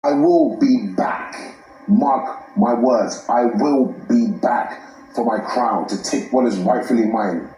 I will be back. Mark my words. I will be back for my crown to take what is rightfully mine.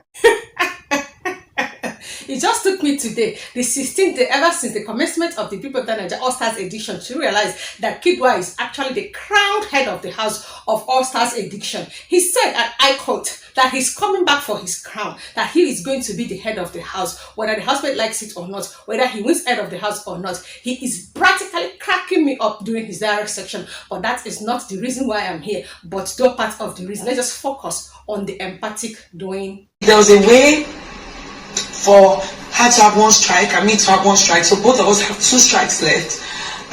It just took me today, the 16th day ever since the commencement of the BBNAIJA All-Stars edition, to realize that Kidwa is actually the crowned head of the house of All-Stars edition. He said, and I quote, that he's coming back for his crown, that he is going to be the head of the house, whether the husband likes it or not, whether he wins head of the house or not. He is practically cracking me up during his direct section, but that is not the reason why I'm here, but though part of the reason. Let's just focus on the empathic Doyin. There was a way for her to have one strike and me to have one strike, so both of us have 2 strikes left.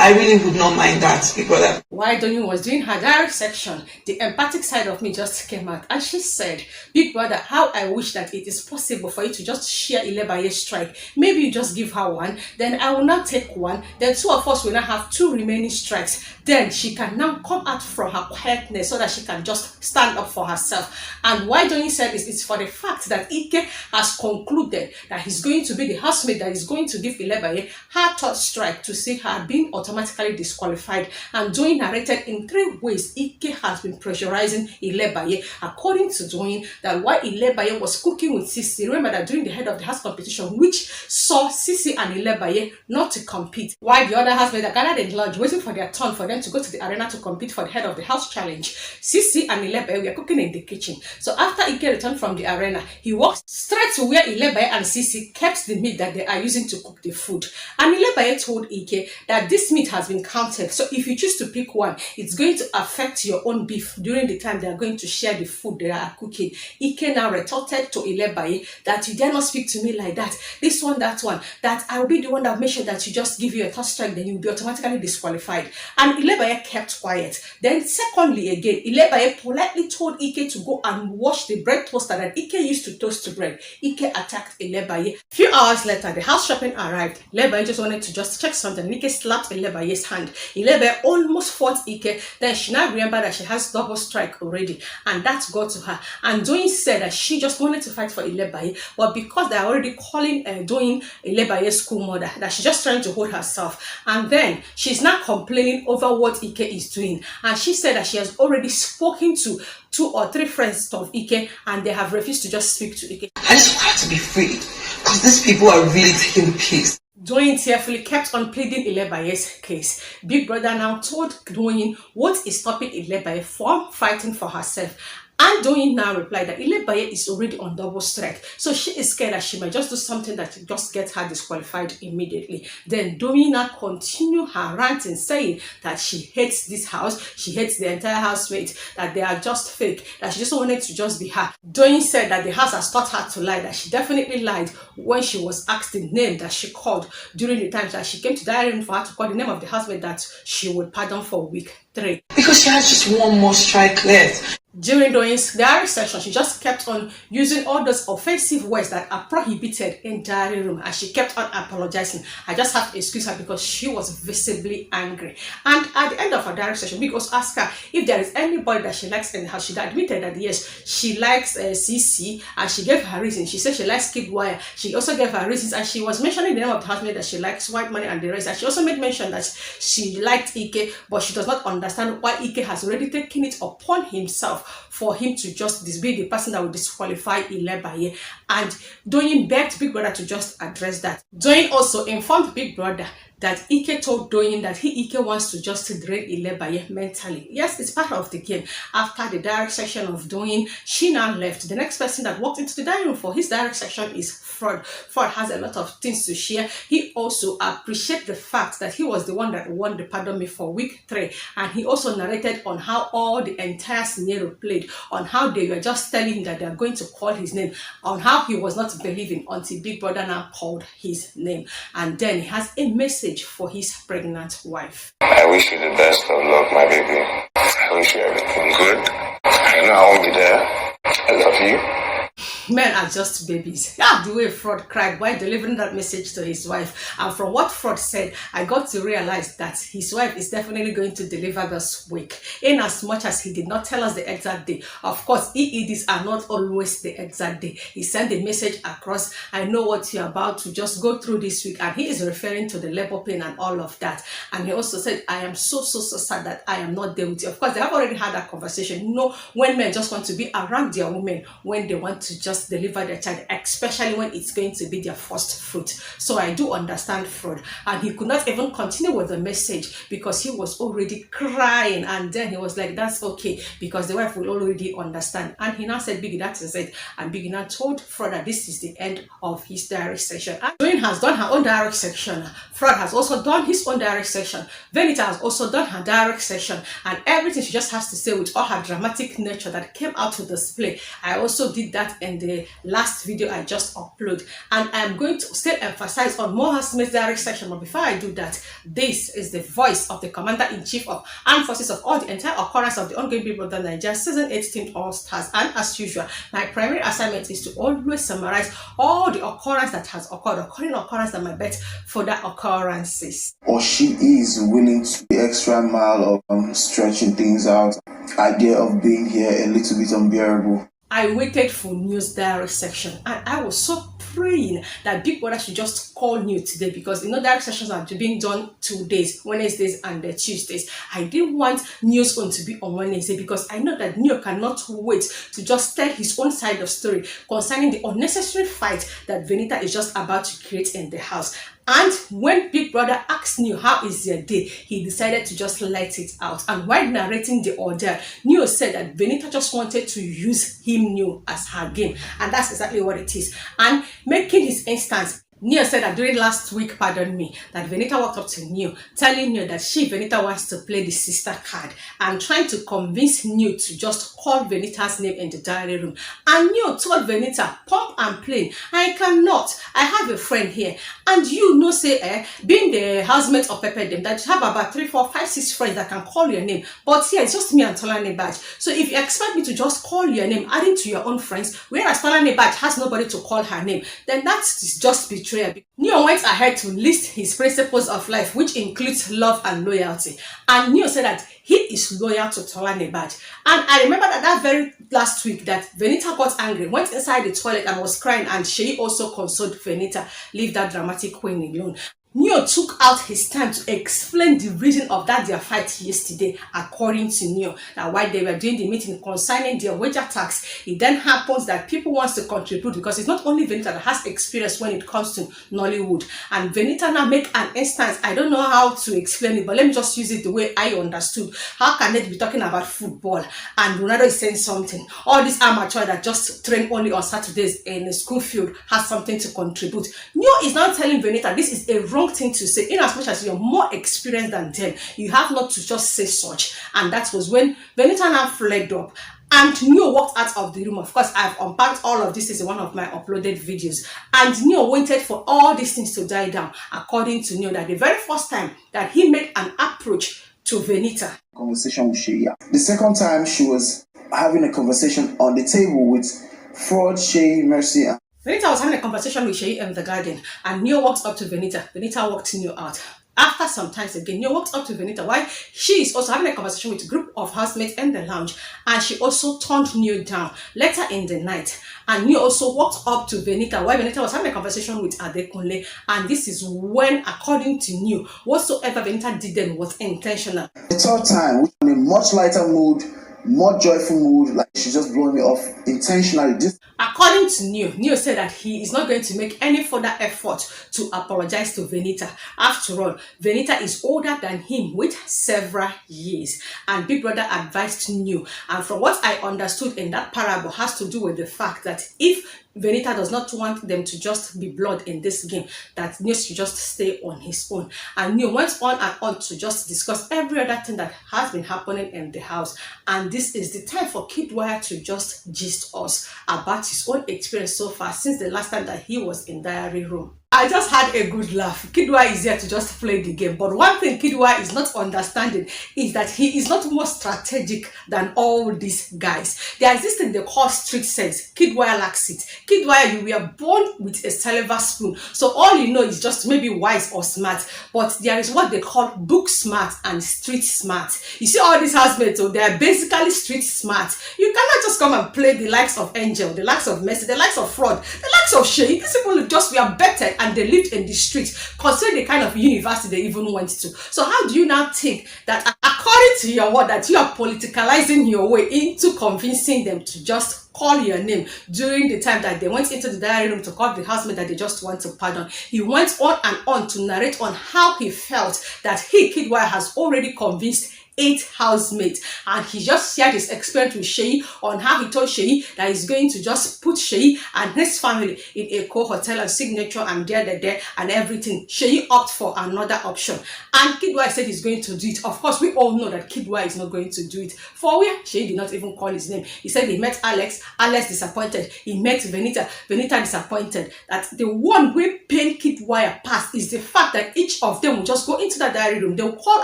I really would not mind that, big brother. While Doyin was doing her direct section, the empathic side of me just came out, and she said, big brother, how I wish that it is possible for you to just share Ilebaye's strike. Maybe you just give her 1, then I will now take 1, then 2 of us will now have 2 remaining strikes. Then she can now come out from her quietness so that she can just stand up for herself. And why Doyin said this is for the fact that Ike has concluded that he's going to be the housemate that is going to give Ilebaye her 3rd strike to see her being automatically disqualified. And Doyin narrated in 3 ways Ike has been pressurizing Ilebaye. According to Doyin, that while Ilebaye was cooking with Sisi, remember that during the head of the house competition, which saw Sisi and Ilebaye not to compete, while the other housemates are gathered in lodge waiting for their turn for them to go to the arena to compete for the head of the house challenge, Sisi and Ilebaye were cooking in the kitchen. So after Ike returned from the arena, he walked straight to where Ilebaye and Sisi kept the meat that they are using to cook the food. And Ilebaye told Ike that this meat has been counted, so if you choose to pick one, it's going to affect your own beef during the time they are going to share the food they are cooking. Ike now retorted to Ilebaye that you dare not speak to me like that, this one, that one, that I will be the one that make sure that you just give you a 3rd strike, then you'll be automatically disqualified. And Ilebaye kept quiet. Then secondly again, Ilebaye politely told Ike to go and wash the bread toaster that Ike used to toast the bread. Ike attacked Ilebaye. A few hours later, the house shopping arrived. Ilebaye just wanted to just check something. Ike slapped Ilebaye's hand. Ilebaye almost fought Ike. Then she now remembered that she has double strike already, and that got to her. And Doyin said that she just wanted to fight for Ilebaye, but because they're already calling Doyin Ilebaye's school mother, that she's just trying to hold herself. And then she's now complaining over what Ike is doing. And she said that she has already spoken to 2 or 3 friends of Ike, and they have refused to just speak to Ike. I just want her to be freed, because these people are really taking the piss. Doyin tearfully kept on pleading Ilebaye's case. Big brother now told Doyin what is stopping Ilebaye from fighting for herself. And Doyin now replied that Ilebaye is already on double strike, so she is scared that she might just do something that just gets her disqualified immediately. Then Doyin now continued her ranting, saying that she hates this house, she hates the entire housemate, that they are just fake, that she just wanted to just be her. Doyin said that the house has taught her to lie, that she definitely lied when she was asked the name that she called during the times that she came to the room for her to call the name of the husband that she would pardon for week 3. Because she has just 1 more strike left. During Doyin's diary session, she just kept on using all those offensive words that are prohibited in diary room, and she kept on apologizing. I just have to excuse her because she was visibly angry. And at the end of her diary session, we also asked her if there is anybody that she likes in the house. She admitted that yes, she likes Sisi, and she gave her reasons. She said she likes Kidwaya. She also gave her reasons, and she was mentioning the name of the housemate that she likes, White Money and the rest. And she also made mention that she liked Ike, but she does not understand why Ike has already taken it upon himself for him to just be the person that will disqualify Ilebaye. And Doyin begged Big Brother to just address that. Doyin also informed Big Brother that Ike told Doyin that Ike wants to just drain Ilebaye mentally. Yes, it's part of the game. After the direct section of Doyin, she now left. The next person that walked into the dining room for his direct section is Favour. Favour has a lot of things to share. He also appreciates the fact that he was the one that won the pardon me for week 3. And he also narrated on how all the entire scenario played, on how they were just telling him that they are going to call his name, on how he was not believing until Big Brother now called his name. And then he has a message for his pregnant wife. I wish you the best of luck, my baby. I wish you everything good. I know I won't be there. I love you. Men are just babies. Yeah, the way Fraud cried while delivering that message to his wife. And from what Fraud said, I got to realize that his wife is definitely going to deliver this week. In as much as he did not tell us the exact day. Of course, EEDs are not always the exact day. He sent the message across. I know what you're about to just go through this week. And he is referring to the labor pain and all of that. And he also said, I am so sad that I am not there with you. Of course, they have already had that conversation. You know, when men just want to be around their women, when they want to just deliver their child, especially when it's going to be their first fruit. So I do understand Fraud. And he could not even continue with the message because he was already crying. And then he was like, that's okay, because the wife will already understand. And he now said, Biggie, that is it. And Biggie now told Fraud that this is the end of his diary section. And Doyin has done her own diary section. Fraud has also done his own diary section. VENITA has also done her diary section. And everything she just has to say with all her dramatic nature that came out to display. I also did that in the last video I just uploaded. And I'm going to still emphasize on more Smith's direct section. But before I do that, this is the voice of the Commander-in-Chief of Armed Forces of all the entire occurrence of the ongoing BBNAIJA Season 18 All-Stars. And as usual, my primary assignment is to always summarize all the occurrence that has occurred, occurring occurrence that might bet further occurrences. Or she is willing to be extra mile of stretching things out. Idea of being here a little bit unbearable. I waited for news diary section and I was so praying that Big Brother should just call new today, because you know direct sessions are being done 2 days, Wednesdays and Tuesdays. I didn't want news on to be on Wednesday because I know that Neo cannot wait to just tell his own side of story concerning the unnecessary fight that VENITA is just about to create in the house. And when Big Brother asked Neo how is their day, he decided to just let it out. And while narrating the order, Neo said that VENITA just wanted to use him, Neo, as her game. And that's exactly what it is. And making his instance, Neo said that during last week, pardon me, that VENITA walked up to Neo, telling Neo that VENITA wants to play the sister card and trying to convince Neo to just call VENITA's name in the diary room. And Neo told VENITA, pump and plain, I cannot. I have a friend here. And you know, say, being the housemate of Pepper them, that you have about 3, 4, 5, 6 friends that can call your name. But here, it's just me and Tolani Badge. So if you expect me to just call your name, adding to your own friends, whereas Tolani Badge has nobody to call her name, then that's just betrayal. Neo went ahead to list his principles of life, which includes love and loyalty. And Neo said that he is loyal to Tolani Badge. And I remember that very last week that VENITA got angry, went inside the toilet and was crying, and she also consoled VENITA, leave that dramatic queen alone. Neo took out his time to explain the reason of their fight yesterday, according to Neo. That while they were doing the meeting concerning their wager tax, it then happens that people wants to contribute, because it's not only VENITA that has experience when it comes to Nollywood. And VENITA now make an instance, I don't know how to explain it, but let me just use it the way I understood. How can they be talking about football and Ronaldo is saying something? All these amateur that just train only on Saturdays in the school field has something to contribute. Neo is now telling VENITA this is a wrong thing to say. In as much as you're more experienced than them, you have not to just say such. And that was when VENITA now flared up and Neo walked out of the room. Of course, I've unpacked all of this in one of my uploaded videos. And Neo waited for all these things to die down, according to Neo, that the very first time that he made an approach to VENITA. Conversation with Shea. The second time she was having a conversation on the table with Fraud, Shea, Mercy, and VENITA was having a conversation with Shea in the garden, and Neo walked up to VENITA. VENITA walked Neo out. After some time again, Neo walked up to VENITA while she is also having a conversation with a group of housemates in the lounge, and she also turned Neo down later in the night. And Neo also walked up to VENITA while VENITA was having a conversation with Adekunle, and this is when, according to Neo, whatsoever VENITA did then was intentional. the third time, in a much lighter mood, more joyful mood, like she's just blowing me off intentionally. According to Neo said that he is not going to make any further effort to apologize to VENITA. After all, VENITA is older than him with several years. And Big Brother advised Neo. And from what I understood in that parable has to do with the fact that if VENITA does not want them to just be blood in this game, that Neo should just stay on his own. And Neo went on and on to just discuss every other thing that has been happening in the house. And this is the time for Kid Wire to just gist us about his own experience so far since the last time that he was in diary room. I just had a good laugh. Kidwa is here to just play the game. But one thing Kidwa is not understanding is that he is not more strategic than all these guys. There is this thing they call street sense. Kidwa lacks it. Kidwa, you were born with a silver spoon. So all you know is just maybe wise or smart. But there is what they call book smart and street smart. You see all these housemates, so they are basically street smart. You cannot just come and play the likes of Angel, the likes of Mercy, the likes of Fraud, the likes of Shay. These people just were better and they lived in the streets, considering the kind of university they even went to. So how do you now think that, according to your word, that you are politicalizing your way into convincing them to just call your name during the time that they went into the diary room to call the housemate that they just want to pardon? He went on and on to narrate on how he felt that he, Kidwa, has already convinced 8 housemates, and he just shared his experience with Sheyi on how he told Sheyi that he's going to just put Sheyi and his family in a hotel and signature and there and everything. Sheyi opted for another option, and Kidwa said he's going to do it. Of course, we all know that Kidwa is not going to do it. For where Sheyi did not even call his name. He said he met Alex disappointed. He met Venita disappointed. That the one way pain Kidwa past is the fact that each of them will just go into the diary room, they will call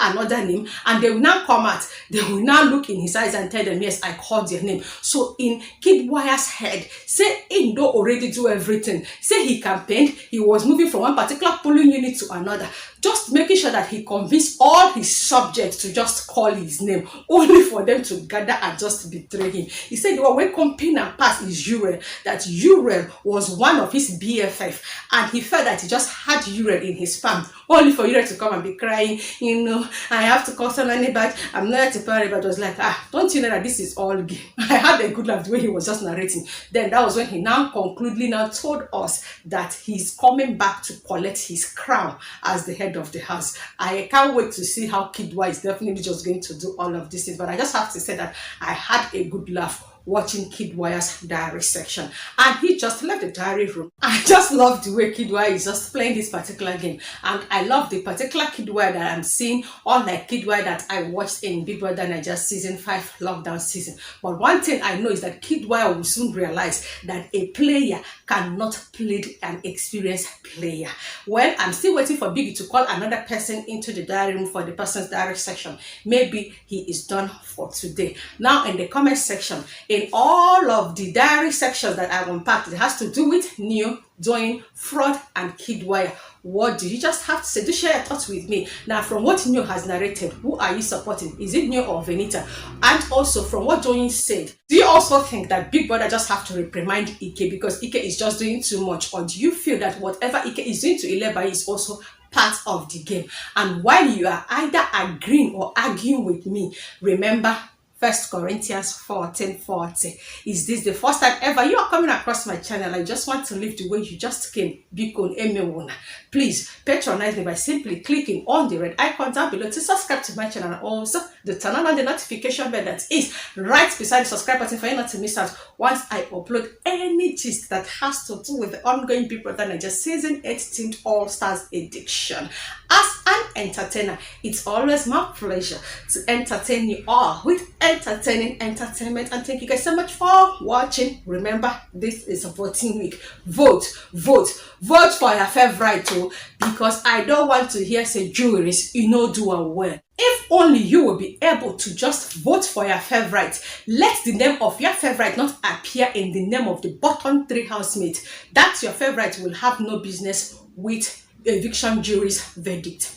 another name, and they will now come out. They will now look in his eyes and tell them, yes, I called your name. So in Kidwa's head, say he don't already do everything. Say he campaigned, he was moving from one particular polling unit to another, just making sure that he convinced all his subjects to just call his name, only for them to gather and just betray him. He said, well, when campaign and pass is Uriel, that Uriel was one of his BFF, and he felt that he just had Uriel in his farm, only for Uriel to come and be crying, you know, I have to call someone back, I'm not to party. But I was like, don't you know that this is all game? I had a good laugh the way he was just narrating. Then that was when he now concludedly now told us that he's coming back to collect his crown as the head of the house. I can't wait to see how Kidwa is definitely just going to do all of this things. But I just have to say that I had a good laugh watching Kidwa's diary section, and he just left the diary room. I just love the way Kidwa is just playing this particular game, and I love the particular Kidwa that I'm seeing, unlike Kidwa that I watched in Big Brother Naija season 5 lockdown season. But one thing I know is that Kidwa will soon realize that a player cannot plead an experienced player. Well, I'm still waiting for Biggie to call another person into the diary room for the person's diary section. Maybe he is done for today. Now in the comment section, in all of the diary sections that I unpacked, it has to do with Neo, Doyin, Fraud, and Kidwa. What do you just have to say? Do share your thoughts with me. Now, from what Neo has narrated, who are you supporting? Is it Neo or Venita? And also, from what Doyin said, do you also think that Big Brother just have to reprimand Ike because Ike is just doing too much? Or do you feel that whatever Ike is doing to Ilebaye is also part of the game? And while you are either agreeing or arguing with me, remember 1 Corinthians 14:40. Is this the first time ever you are coming across my channel? I just want to live the way you just came. Please patronize me by simply clicking on the red icon down below to subscribe to my channel, and also the turn on the notification bell that is right beside the subscribe button for you not to miss out once I upload any gist that has to do with the ongoing Big Brother Naija season 18 All Stars edition. As an entertainer, it's always my pleasure to entertain you all with entertaining entertainment, and thank you guys so much for watching. Remember, this is a voting week. Vote for your favorite too, because I don't want to hear say juries you know do well. If only you will be able to just vote for your favorite, let the name of your favorite not appear in the name of the bottom 3 housemates. That your favorite will have no business with eviction jury's verdict.